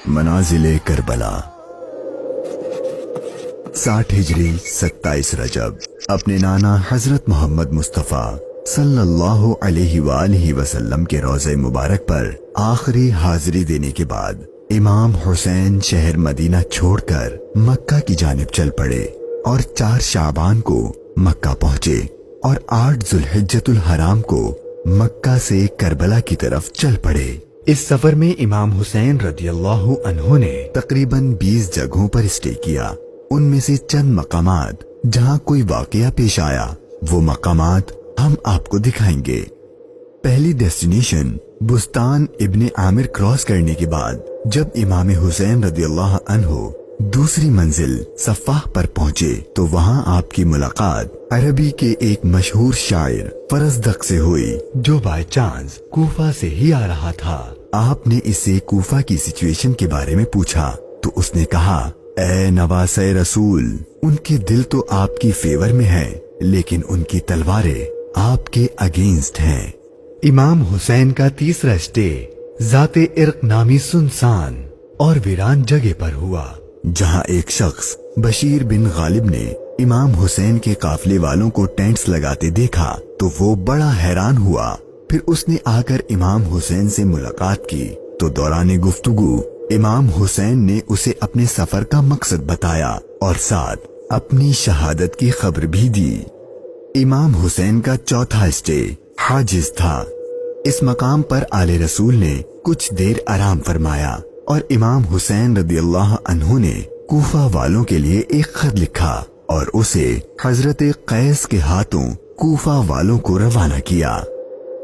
मनाजिले Karbala 60 हिजरी 27 रजब अपने नाना हजरत मोहम्मद मुस्तफ़ा सल्लल्लाहु अलैहि वसल्लम के रोज़े मुबारक पर आखिरी हाजिरी देने के बाद इमाम हुसैन शहर मदीना छोड़कर मक्का की जानिब चल पड़े और 4 शाबान को मक्का पहुंचे और 8 जुल्हिज्जतुल हराम को मक्का से करबला की तरफ चल पड़े। इस सफर में इमाम हुसैन रदियल्लाहु अन्हु ने तकरीबन 20 जगहों पर स्टे किया। उनमें से चंद मकामात जहां कोई वाकया पेश आया वो मकामात हम आपको दिखाएंगे। पहली डेस्टिनेशन बुस्तान इब्ने आमिर क्रॉस करने के बाद जब इमाम हुसैन रदियल्लाहु अन्हु दूसरी मंजिल सफ़ाह पर पहुंचे तो वहां आपकी मुलाकात अरबी के एक मशहूर शायर फरजदक से हुई जो बाय चांस कूफा से ही आ रहा था। आपने इससे कूफा की सिचुएशन के बारे में पूछा तो उसने कहा, ए नवासे रसूल, उनके दिल तो आपकी फेवर में है लेकिन उनकी तलवारें आपके अगेंस्ट हैं। इमाम हुसैन का तीसरा स्टे जाते इर्क नामी सुनसान और वीरान जगह पर हुआ जहां एक शख्स बशीर बिन गालिब ने इमाम हुसैन के काफले वालों को टेंट्स लगाते देखा तो वो बड़ा हैरान हुआ। फिर उसने आकर इमाम हुसैन से मुलाकात की तो दौरान गुफ्तगू इमाम हुसैन ने उसे अपने सफर का मकसद बताया और साथ अपनी शहादत की खबर भी दी। इमाम हुसैन का चौथा स्टे हाजिज था। इस मकाम पर आले रसूल ने कुछ देर आराम फरमाया और इमाम हुसैन रदियल्लाहु अन्हु ने कूफा वालों के लिए एक खत लिखा और उसे हजरत कैस के हाथों कूफा वालों को रवाना किया।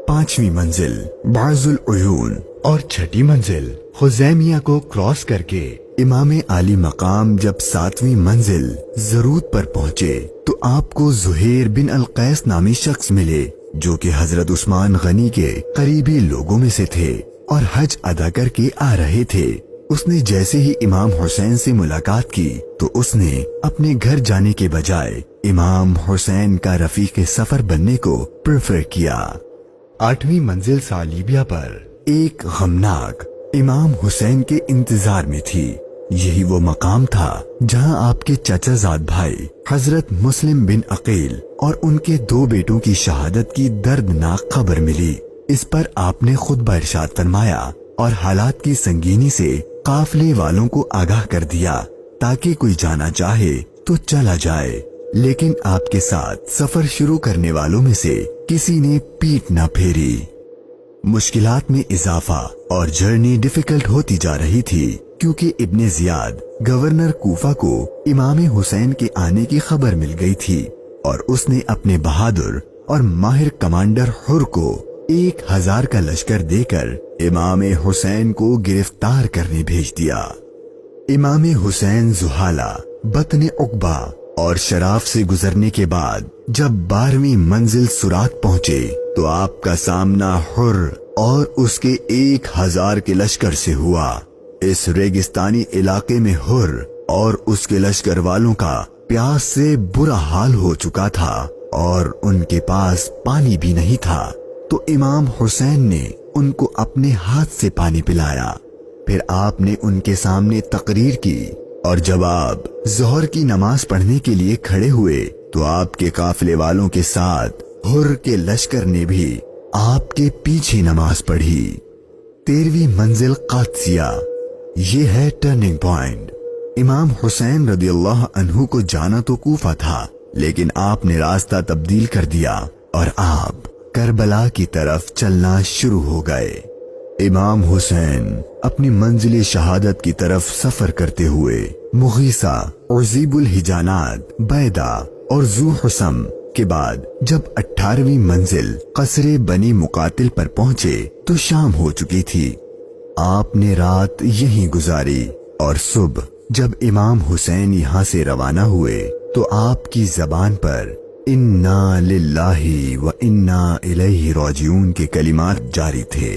5वीं मंजिल बाजुल उयून और 6ठी मंजिल खुजैमिया को क्रॉस करके इमाम आली मकाम जब 7वीं मंजिल जरूद पर पहुंचे तो आपको जुहैर बिन अल कैस नामी शख्स मिले जो कि हजरत उस्मान गनी के करीबी लोगों में से थे और हज अदा करके आ रहे थे। उसने जैसे ही इमाम हुसैन से मुलाकात की तो उसने अपने घर जाने के बजाय इमाम हुसैन का रफीक सफर बनने को प्रेफर किया। 8वीं मंजिल सालिबिया पर एक गमनाक इमाम हुसैन के इंतजार में थी। यही वो मकाम था जहां आपके चाचाजाद भाई हजरत मुस्लिम बिन अकील और उनके 2 बेटों की शहादत की दर्दनाक खबर मिली। इस पर आपने खुतबा इरशाद फरमाया और हालात की संगीनी से काफले वालों को आगाह कर दिया ताकि कोई जाना चाहे तो चला जाए, लेकिन आपके साथ सफर शुरू करने वालों में से किसी ने पीठ न फेरी। मुश्किलात में इजाफा और जर्नी डिफिकल्ट होती जा रही थी क्योंकि इब्ने जियाद गवर्नर कूफा को इमाम हुसैन के आने की खबर मिल गई थी और उसने अपने बहादुर और माहिर कमांडर हुर को 1000 का लश्कर देकर इमाम हुसैन को गिरफ्तार करने भेज दिया। इमाम हुसैन जुहाला, बतने उकबा और शराफ से गुजरने के बाद जब 12वीं मंजिल सुरात पहुंचे तो आपका सामना हुर और उसके 1000 के लश्कर से हुआ। इस रेगिस्तानी इलाके में हुर और उसके लश्कर वालों का प्यास से बुरा हाल हो चुका था और उनके पास पानी भी नहीं था तो इमाम हुसैन ने उनको अपने हाथ से पानी पिलाया। फिर आपने उनके सामने तकरीर की और जब आप जोहर की नमाज पढ़ने के लिए खड़े हुए तो आपके काफले वालों के साथ हुर के लश्कर ने भी आपके पीछे नमाज पढ़ी। 13वीं मंजिल कादसिया, ये है टर्निंग पॉइंट। इमाम हुसैन रदियल्लाहु अन्हु को जाना तो कूफा था लेकिन आपने रास्ता तब्दील कर दिया और आप करबला की तरफ चलना शुरू हो गए। इमाम हुसैन अपनी मंजिल शहादत की तरफ सफर करते हुए मुगीसा, उज़ीबुल हिजानात, बैदा और जू हुसम के बाद जब 18वीं मंजिल कसरे बनी मुकातिल पर पहुंचे तो शाम हो चुकी थी। आपने रात यहीं गुजारी और सुबह जब इमाम हुसैन यहाँ से रवाना हुए तो आपकी जबान पर इन्ना लिल्लाही व इन्ना इलैहि राजिऊन के कलिमात जारी थे।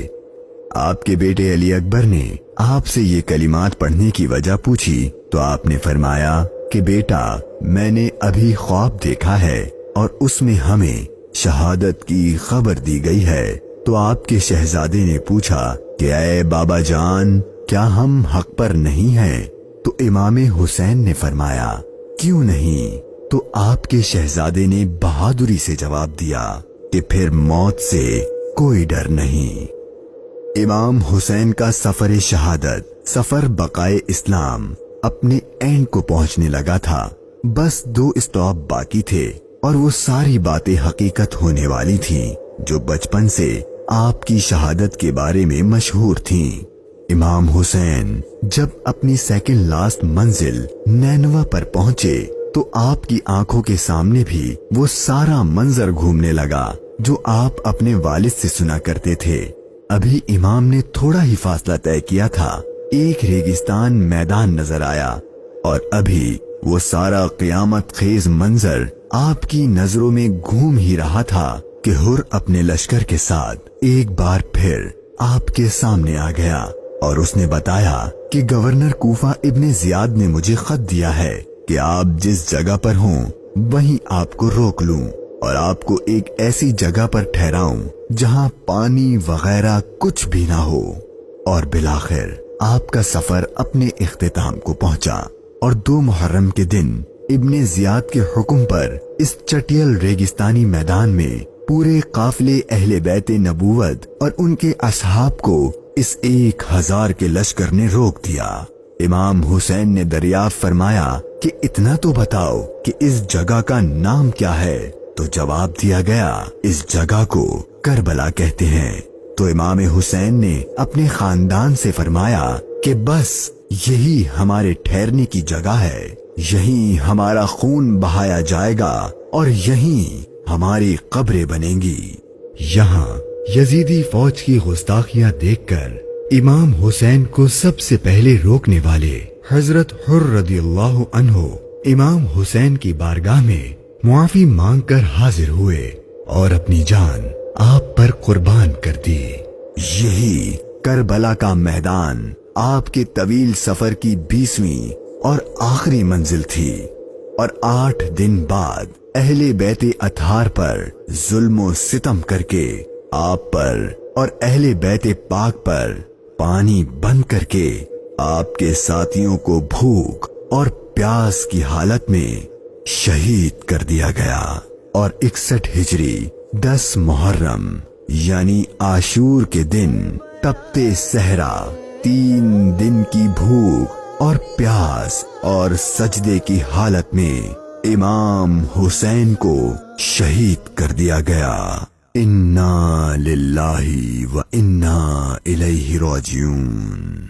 आपके बेटे अली अकबर ने आपसे ये कलिमात पढ़ने की वजह पूछी तो आपने फरमाया कि बेटा, मैंने अभी ख्वाब देखा है और उसमें हमें शहादत की खबर दी गई है। तो आपके शहजादे ने पूछा कि ऐ बाबा जान, کیا ہم حق پر نہیں ہیں؟ تو امام حسین نے فرمایا کیوں نہیں؟ تو آپ کے شہزادے نے بہادری سے جواب دیا کہ پھر موت سے کوئی ڈر نہیں۔ امام حسین کا سفر شہادت، سفر بقائے اسلام اپنے اینڈ کو پہنچنے لگا تھا۔ بس 2 اسٹاپ باقی تھے اور وہ ساری باتیں حقیقت ہونے والی تھیں جو بچپن سے آپ کی شہادت کے بارے میں مشہور تھیں۔ امام حسین جب اپنی سیکنڈ لاسٹ منزل نینوا پر پہنچے تو آپ کی آنکھوں کے سامنے بھی وہ سارا منظر گھومنے لگا جو آپ اپنے والد سے سنا کرتے تھے۔ ابھی امام نے تھوڑا ہی فاصلہ طے کیا تھا، ایک ریگستان میدان نظر آیا اور ابھی وہ سارا قیامت خیز منظر آپ کی نظروں میں گھوم ہی رہا تھا کہ ہر اپنے لشکر کے ساتھ ایک بار پھر آپ کے سامنے آ گیا اور اس نے بتایا کہ گورنر کوفہ ابن زیاد نے مجھے خط دیا ہے کہ آپ جس جگہ پر ہوں وہیں آپ کو روک لوں اور آپ کو ایک ایسی جگہ پر ٹھہراؤں جہاں پانی وغیرہ کچھ بھی نہ ہو۔ اور بالآخر آپ کا سفر اپنے اختتام کو پہنچا اور 2 محرم کے دن ابن زیاد کے حکم پر اس چٹیل ریگستانی میدان میں پورے قافلے اہل بیت نبوت اور ان کے اصحاب کو اس 1000 کے لشکر نے روک دیا۔ امام حسین نے دریافت فرمایا کہ اتنا تو بتاؤ کہ اس جگہ کا نام کیا ہے؟ تو جواب دیا گیا اس جگہ کو کربلا کہتے ہیں۔ تو امام حسین نے اپنے خاندان سے فرمایا کہ بس یہی ہمارے ٹھہرنے کی جگہ ہے، یہیں ہمارا خون بہایا جائے گا اور یہیں ہماری قبریں بنیں گی۔ یہاں یزیدی فوج کی گستاخیاں دیکھ کر امام حسین کو سب سے پہلے روکنے والے حضرت حر رضی اللہ عنہ امام حسین کی بارگاہ میں معافی مانگ کر حاضر ہوئے اور اپنی جان آپ پر قربان کر دی۔ یہی کربلا کا میدان آپ کے طویل سفر کی 20ویں اور آخری منزل تھی، اور 8 دن بعد اہل بیت اطہار پر ظلم و ستم کر کے آپ پر اور اہل بیت پاک پر پانی بند کر کے آپ کے ساتھیوں کو بھوک اور پیاس کی حالت میں شہید کر دیا گیا۔ اور 61 ہجری 10 محرم یعنی عاشور کے دن تپتے صحرا 3 دن کی بھوک اور پیاس اور سجدے کی حالت میں امام حسین کو شہید کر دیا گیا۔ انا للہ و انا الیہ راجعون۔